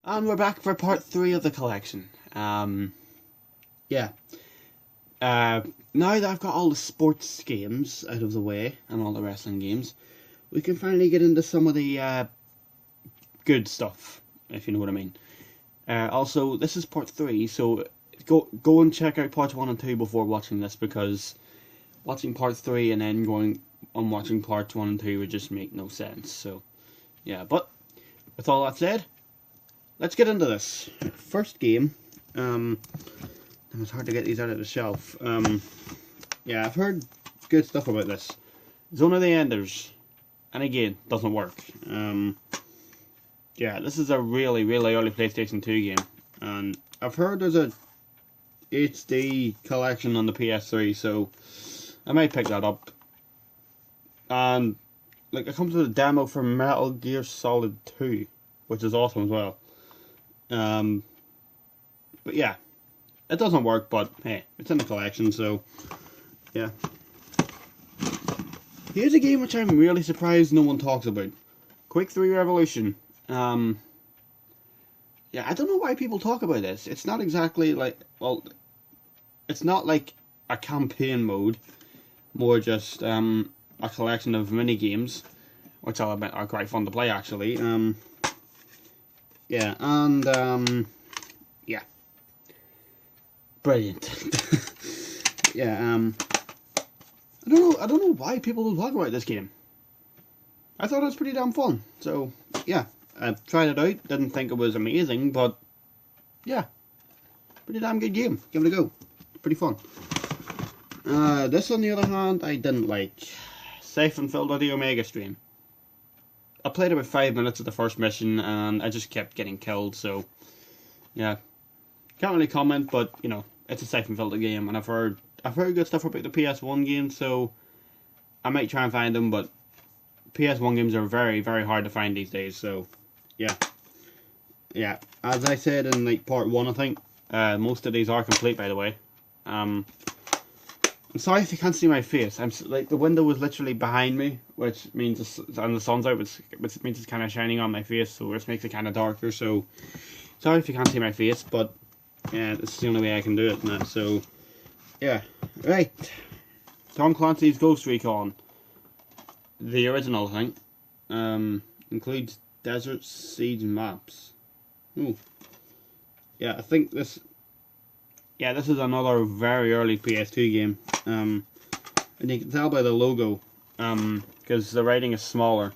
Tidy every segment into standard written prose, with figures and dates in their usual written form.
And we're back for part 3 of the collection. Yeah. Uh, Now that I've got all the sports games out of the way and all the wrestling games, we can finally get into some of the good stuff, if you know what I mean. Also, this is part 3, so go and check out parts 1 and 2 before watching this, because watching part 3 and then going on watching parts 1 and 2 would just make no sense. So, yeah, but with all that said, let's get into this. First game, it's hard to get these out of the shelf. Yeah, I've heard good stuff about this. Zone of the Enders, and again, doesn't work. Yeah, this is a really, really early PlayStation 2 game, and I've heard there's a HD collection on the PS3, so I might pick that up. And like, it comes with a demo for Metal Gear Solid 2, which is awesome as well. But yeah, it doesn't work, but hey, it's in the collection, so yeah. Here's a game which I'm really surprised no one talks about. Quake 3 Revolution. Yeah, I don't know why people talk about this. It's not exactly like, well, it's not like a campaign mode, more just a collection of mini games, which I'll admit are quite fun to play actually. Yeah, and yeah, brilliant. Yeah, I don't know why people don't talk about this game. I thought it was pretty damn fun. So yeah, I tried it out. Didn't think it was amazing, but yeah, pretty damn good game. Give it a go. Pretty fun. This, on the other hand, I didn't like. Siphon Filter the Omega Stream. I played about 5 minutes of the first mission and I just kept getting killed, so yeah. Can't really comment, but you know, it's a Siphon Filter game, and I've heard good stuff about the PS1 game, so I might try and find them, but PS1 games are very, very hard to find these days, so yeah. Yeah, as I said in like part 1, I think, most of these are complete, by the way. I'm sorry if you can't see my face. Like, the window was literally behind me, which means and the sun's out, which means it's kind of shining on my face, so which makes it kind of darker. So sorry if you can't see my face, but yeah, this is the only way I can do it now. So yeah, right. Tom Clancy's Ghost Recon, the original, I think, includes Desert Siege maps. Ooh, yeah, I think this. Yeah, this is another very early PS2 game, and you can tell by the logo, because the writing is smaller,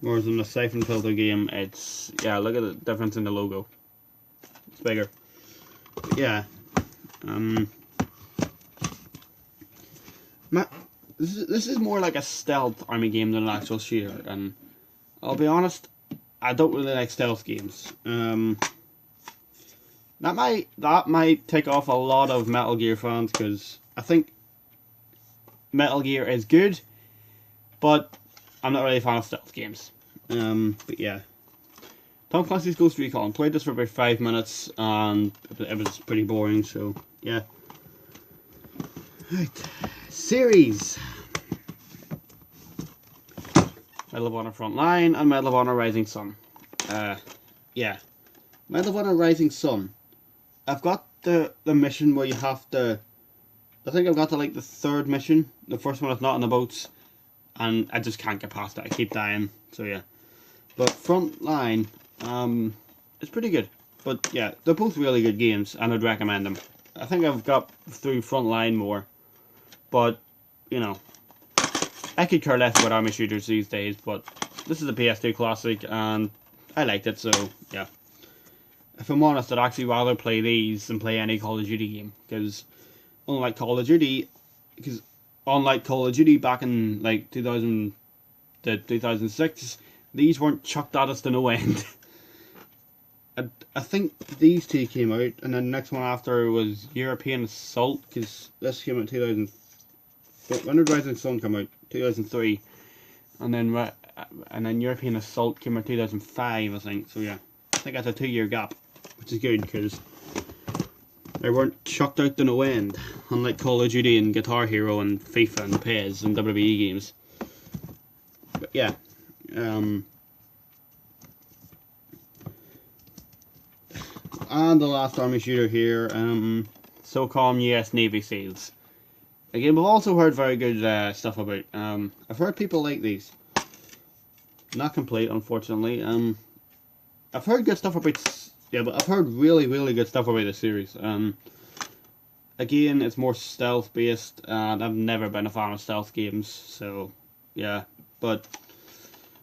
whereas in the Siphon Filter game, it's, yeah, look at the difference in the logo, it's bigger. But yeah, this is more like a stealth army game than an actual shooter, and I'll be honest, I don't really like stealth games. That might take off a lot of Metal Gear fans, because I think Metal Gear is good, but I'm not really a fan of stealth games. But yeah, Tom Clancy's Ghost Recon, played this for about 5 minutes and it was pretty boring. So yeah. Right, series. Medal of Honor Frontline and Medal of Honor Rising Sun. Yeah, Medal of Honor Rising Sun. I've got the mission where you have to. I think I've got to like the 3rd mission. The first one is not on the boats, and I just can't get past it. I keep dying. So yeah, but Frontline, it's pretty good. But yeah, they're both really good games, and I'd recommend them. I think I've got through Frontline more, but you know, I could care less about army shooters these days. But this is a PS2 classic, and I liked it. So yeah. If I'm honest, I'd actually rather play these than play any Call of Duty game, because unlike Call of Duty back in like 2000 to 2006, these weren't chucked at us to no end. I think these two came out, and then the next one after was European Assault, because this came out 2000. When did Rising Sun come out? 2003, and then European Assault came out 2005, I think. So yeah, I think that's a 2-year gap, which is good, because they weren't chucked out to no end, unlike Call of Duty and Guitar Hero and FIFA and PES and WWE games. But yeah, And the last army shooter here, SOCOM US Navy SEALs. Again, we've also heard very good stuff about. I've heard people like these. Not complete, unfortunately. I've heard good stuff about. Yeah, but I've heard really, really good stuff about this series. Again, it's more stealth based, and I've never been a fan of stealth games. So, yeah, but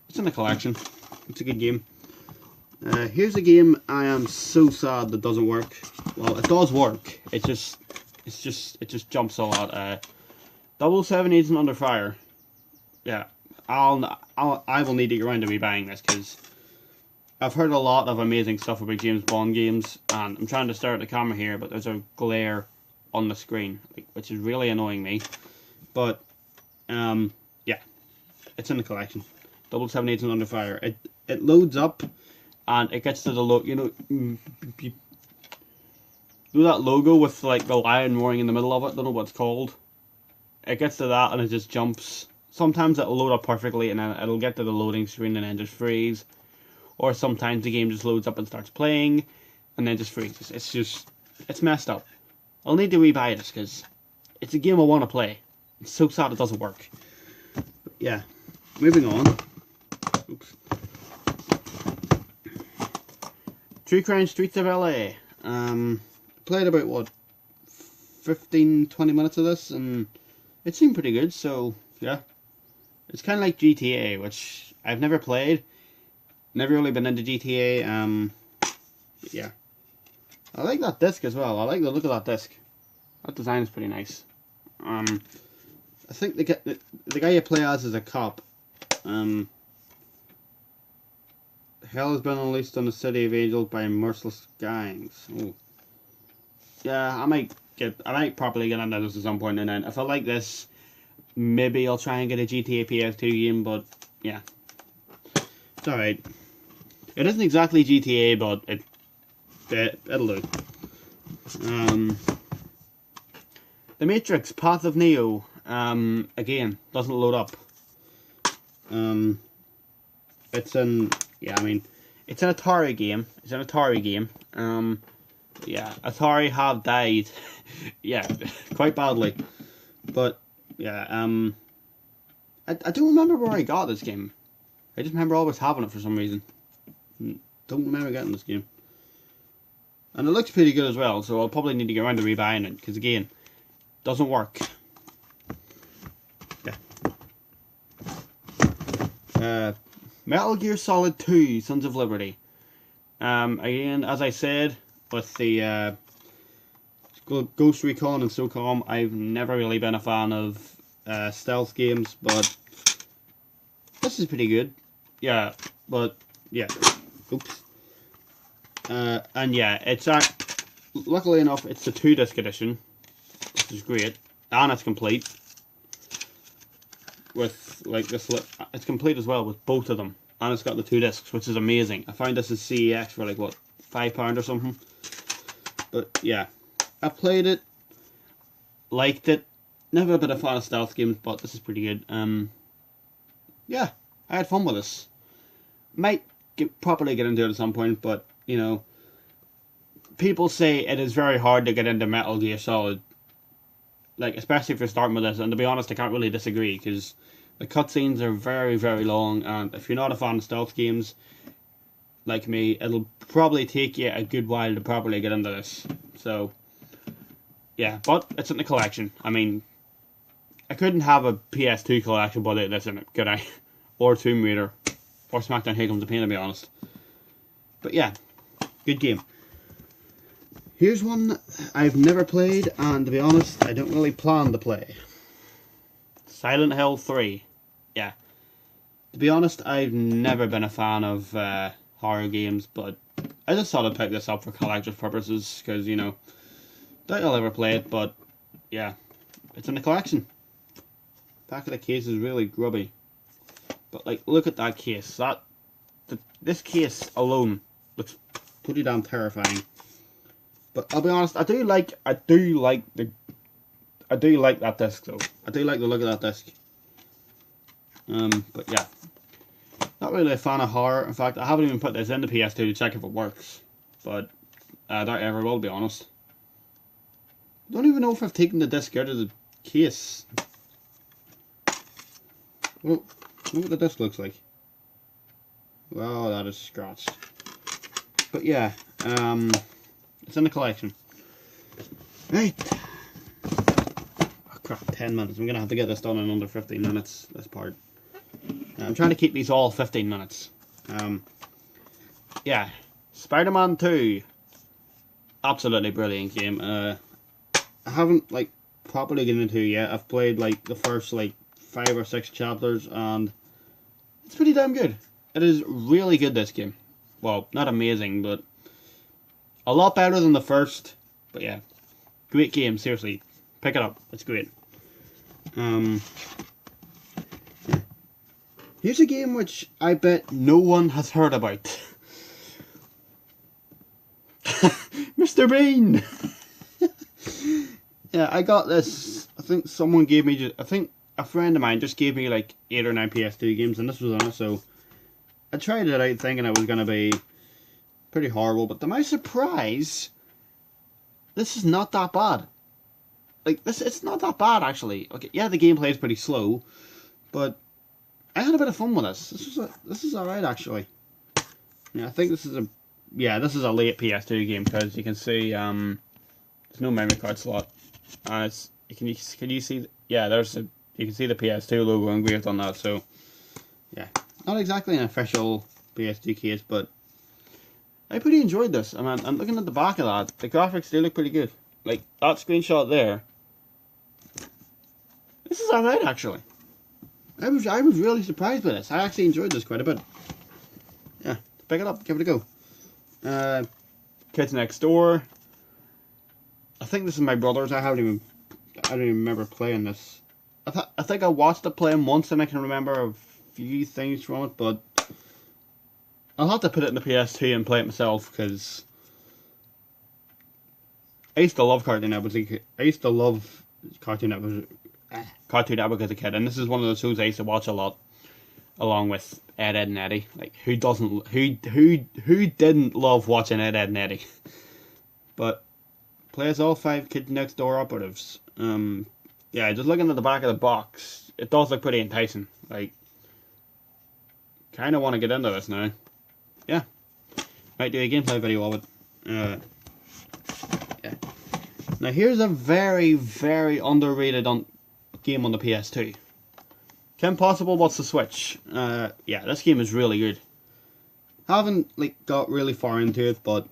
it's in the collection. It's a good game. Here's a game I am so sad that doesn't work. Well, it does work. It just jumps a lot. 007 Agent Under Fire. Yeah, I will need to get around to rebuying this because I've heard a lot of amazing stuff about James Bond games, and I'm trying to stare at the camera here, but there's a glare on the screen, which is really annoying me. But yeah, it's in the collection. 007 Agent Under Fire. It loads up. And it gets to the you know that logo with like the lion roaring in the middle of it. Don't know what it's called. It gets to that and it just jumps. Sometimes it'll load up perfectly and then it'll get to the loading screen and then just freeze. Or sometimes the game just loads up and starts playing and then just freezes. It's messed up. I'll need to rebuy this because it's a game I want to play. It's so sad it doesn't work. But yeah, moving on. Oops. True Crime Streets of LA. Played about, what, 15-20 minutes of this, and it seemed pretty good, so, yeah. It's kind of like GTA, which I've never played. Never really been into GTA, yeah. I like that disc as well. I like the look of that disc. That design is pretty nice. I think the guy you play as is a cop. Hell has been unleashed on the city of Angels by merciless gangs. Ooh. Yeah, I might properly get into this at some point, and then if I like this, maybe I'll try and get a GTA PS2 game. But yeah, it's all right. It isn't exactly GTA, but it'll do. The Matrix: Path of Neo. Again, doesn't load up. It's in. Yeah, I mean, it's an Atari game. Yeah, Atari have died. Yeah, quite badly. But, yeah, I don't remember where I got this game. I just remember always having it for some reason. Don't remember getting this game. And it looks pretty good as well, so I'll probably need to get around to rebuying it, because again, doesn't work. Yeah. Metal Gear Solid 2, Sons of Liberty. Again, as I said, with the Ghost Recon and SOCOM, I've never really been a fan of stealth games, but this is pretty good. Yeah, but, yeah. Oops. And yeah, it's luckily enough, it's the 2-disc edition, which is great, and it's complete. With like this, it's complete as well with both of them, and it's got the 2 discs, which is amazing. I found this at CEX for like what, £5 or something. But yeah, I played it, liked it. Never been a fan of stealth games, but this is pretty good. Yeah, I had fun with this. Might properly get into it at some point, but you know, people say it is very hard to get into Metal Gear Solid. Like, especially if you're starting with this, and to be honest, I can't really disagree, because the cutscenes are very, very long, and if you're not a fan of stealth games, like me, it'll probably take you a good while to properly get into this. So, yeah, but it's in the collection. I mean, I couldn't have a PS2 collection without this in it, could I? Or Tomb Raider, or SmackDown Here Comes the Pain, to be honest. But yeah, good game. Here's one I've never played, and to be honest, I don't really plan to play. Silent Hill 3. Yeah. To be honest, I've never been a fan of horror games, but I just thought I'd pick this up for collector's purposes, because, you know, doubt I'll ever play it, but yeah, it's in the collection. Back of the case is really grubby. But, like, look at that case. This case alone looks pretty damn terrifying. But I'll be honest, I do like that disc though. I do like the look of that disc. But yeah, not really a fan of horror. In fact, I haven't even put this in the PS2 to check if it works. But I doubt I ever will, to be honest. Don't even know if I've taken the disc out of the case. Well, look what the disc looks like. Wow, that is scratched. But yeah, it's in the collection. Right. Oh crap, 10 minutes. I'm going to have to get this done in under 15 minutes, this part. I'm trying to keep these all 15 minutes. Yeah, Spider-Man 2. Absolutely brilliant game. I haven't, like, properly gotten into it yet. I've played, like, the first, like, 5 or 6 chapters, and it's pretty damn good. It is really good, this game. Well, not amazing, but a lot better than the first. But yeah, great game, seriously. Pick it up, it's great. Here's a game which I bet no one has heard about. Mr. Bean! Yeah, I got this. I think someone gave me, I think a friend of mine just gave me like 8 or 9 PS2 games, and this was on it, so I tried it out thinking it was going to be pretty horrible, but to my surprise, this is not that bad. Like, it's not that bad, actually. Okay, yeah, the gameplay is pretty slow, but I had a bit of fun with this. This is alright, actually. Yeah, I think this is a late PS2 game, because you can see, there's no memory card slot. Can you see, yeah, you can see the PS2 logo engraved on that, so, yeah. Not exactly an official PS2 case, but I pretty enjoyed this. I mean, I'm looking at the back of that. The graphics, they look pretty good. Like, that screenshot there. This is alright, actually. I was really surprised by this. I actually enjoyed this quite a bit. Yeah, pick it up, give it a go. Kids Next Door. I think this is my brother's. I don't even remember playing this. I think I watched it playing once, and I can remember a few things from it, but I'll have to put it in the PS2 and play it myself, because I used to love Cartoon Network. I used to love Cartoon Network as a kid, and this is one of those shows I used to watch a lot, along with Ed, Edd and Eddy. Like, who didn't love watching Ed, Edd and Eddy? But plays all 5 Kids Next Door operatives. Yeah, just looking at the back of the box, it does look pretty enticing. Like, kind of want to get into this now. Yeah, might do a gameplay video of it. Yeah. Now here's a very, very underrated game on the PS2. Kim Possible What's the Switch? Yeah, this game is really good. Haven't got really far into it, but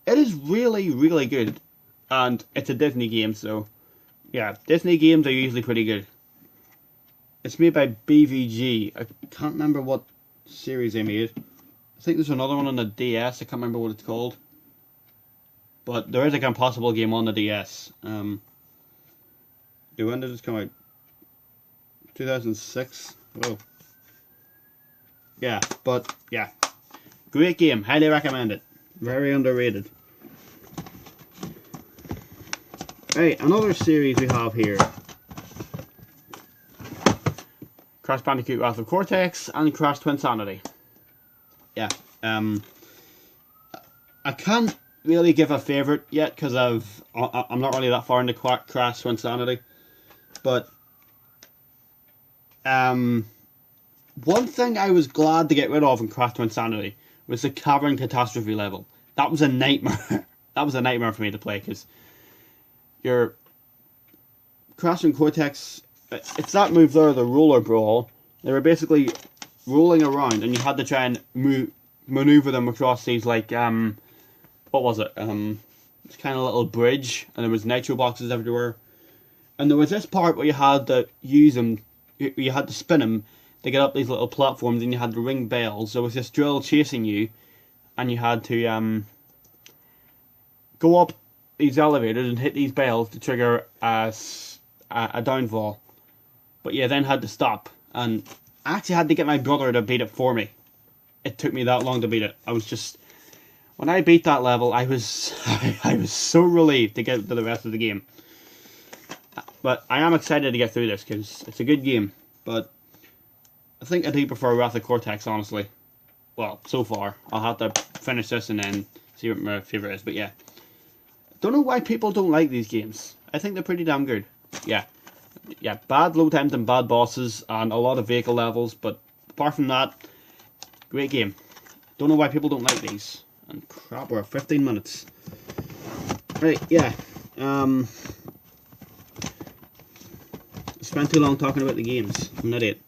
it is really, really good. And it's a Disney game, so yeah, Disney games are usually pretty good. It's made by BVG. I can't remember what series they made. I think there's another one on the DS. I can't remember what it's called. But there is a Kim Possible game on the DS. When did this come out? 2006? Whoa. Yeah, but yeah. Great game. Highly recommend it. Very underrated. Right, another series we have here. Crash Bandicoot Wrath of Cortex and Crash Twinsanity. Yeah, I can't really give a favourite yet, because I'm not really that far into Crash Twinsanity. But one thing I was glad to get rid of in Crash Twinsanity was the Cavern Catastrophe level. That was a nightmare. That was a nightmare for me to play, because your Crash and Cortex, it's that move there, the roller brawl. They were basically rolling around, and you had to try and maneuver them across these, like, what was it? It's kind of a little bridge, and there was nitro boxes everywhere. And there was this part where you had to use them, you had to spin them to get up these little platforms, and you had to ring bells. There was this drill chasing you, and you had to go up these elevators and hit these bells to trigger a downfall. But you then had to stop, and I actually had to get my brother to beat it for me. It took me that long to beat it. I was just, when I beat that level, I was so relieved to get to the rest of the game. But I am excited to get through this, because it's a good game. But I think I do prefer Wrath of Cortex, honestly. Well, so far. I'll have to finish this and then see what my favourite is. But yeah, Don't know why people don't like these games. I think they're pretty damn good. Yeah. Yeah, bad load times and bad bosses and a lot of vehicle levels, but apart from that, great game. Don't know why people don't like these. And crap, we're at 15 minutes. Right, yeah. Spent too long talking about the games. I'm not it.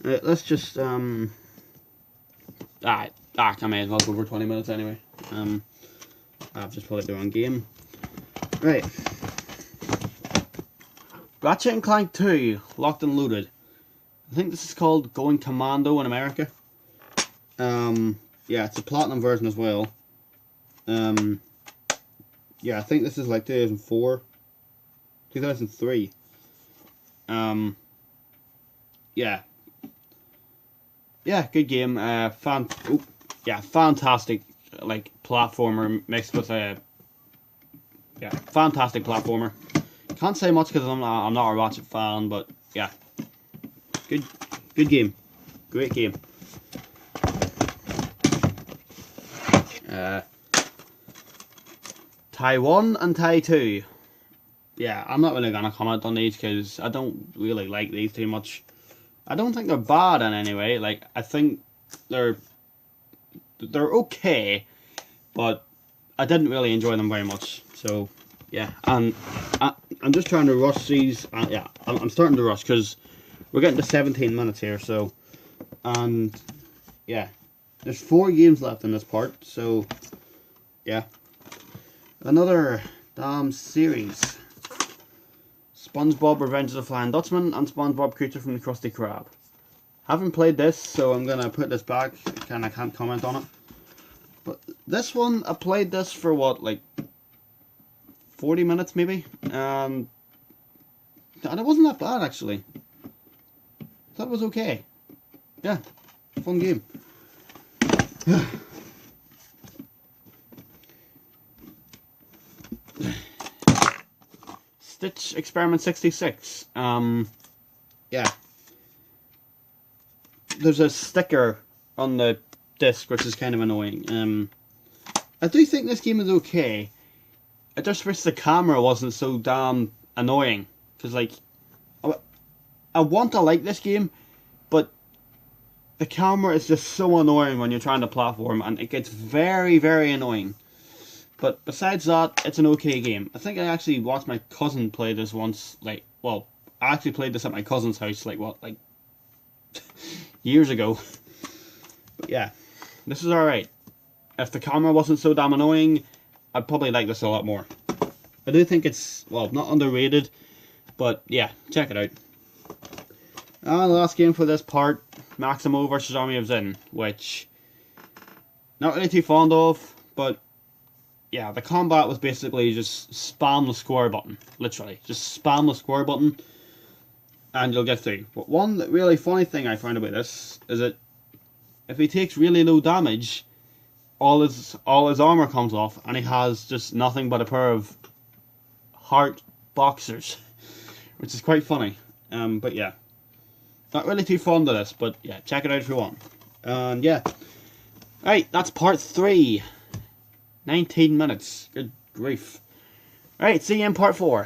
Right, let's just I may as well go for 20 minutes anyway. I've just put it the wrong game. Right. Ratchet and Clank 2, Locked and Loaded. I think this is called Going Commando in America. Yeah, it's a platinum version as well. Yeah, I think this is like 2004, 2003. Yeah. Yeah, good game. Fantastic, like, platformer mixed with a... Yeah, fantastic platformer. Can't say much because I'm not a Ratchet fan, but yeah. Good game. Great game. Tai 1 and Tai 2. Yeah, I'm not really gonna comment on these because I don't really like these too much. I don't think they're bad in any way. Like, I think they're okay, but I didn't really enjoy them very much. So yeah, and I'm just trying to rush these. Yeah, I'm starting to rush because we're getting to 17 minutes here. So, and yeah, there's 4 games left in this part. So yeah, another damn series. SpongeBob Revenge of the Flying Dutchman and SpongeBob Creature from the Krusty Krab. Haven't played this, so I'm gonna put this back. I can't comment on it. But this one, I played this for what, like 40 minutes maybe, and it wasn't that bad actually. I thought it was okay. Yeah, fun game. Stitch Experiment 66. Yeah. There's a sticker on the disc which is kind of annoying. I do think this game is okay. I just wish the camera wasn't so damn annoying. Because, like, I want to like this game, but the camera is just so annoying when you're trying to platform, and it gets very, very annoying. But besides that, it's an okay game. I think I actually watched my cousin play this once, like, well, I actually played this at my cousin's house, like, what, like, years ago. But yeah, this is alright. If the camera wasn't so damn annoying, I'd probably like this a lot more. I do think it's, well, not underrated, but yeah, check it out. And the last game for this part, Maximo vs. Army of Zin, which, not really too fond of, but yeah, the combat was basically just spam the square button, literally. Just spam the square button, and you'll get through. But one really funny thing I found about this is that if he takes really low damage, all his armor comes off, and he has just nothing but a pair of heart boxers, which is quite funny. But yeah, not really too fond of this, but yeah, check it out if you want. And yeah, right, that's part 3. 19 minutes. Good grief. Alright, see you in part 4.